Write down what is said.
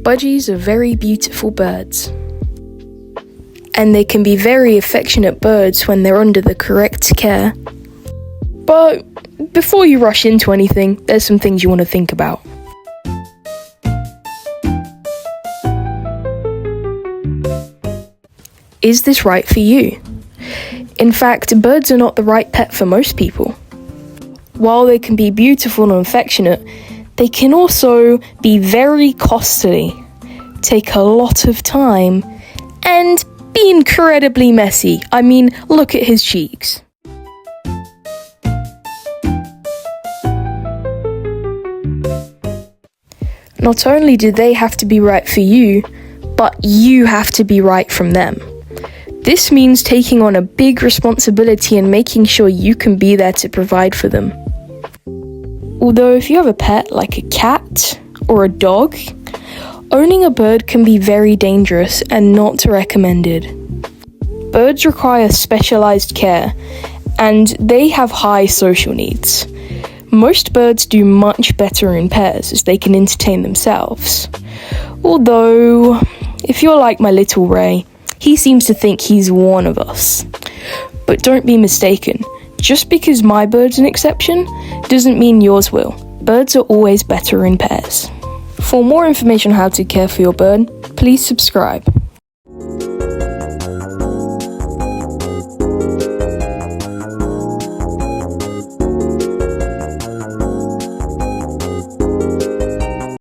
Budgies are very beautiful birds. And they can be very affectionate birds when they're under the correct care. But before you rush into anything, there's some things you want to think about. Is this right for you? In fact, birds are not the right pet for most people. While they can be beautiful and affectionate, they can also be very costly, take a lot of time, and be incredibly messy. I mean, look at his cheeks. Not only do they have to be right for you, but you have to be right from them. This means taking on a big responsibility and making sure you can be there to provide for them. Although if you have a pet like a cat or a dog, owning a bird can be very dangerous and not recommended. Birds require specialized care, and they have high social needs. Most birds do much better in pairs as they can entertain themselves. Although, if you're like my little Ray, he seems to think he's one of us. But don't be mistaken, just because my bird's an exception doesn't mean yours will. Birds are always better in pairs. For more information on how to care for your bird, please subscribe.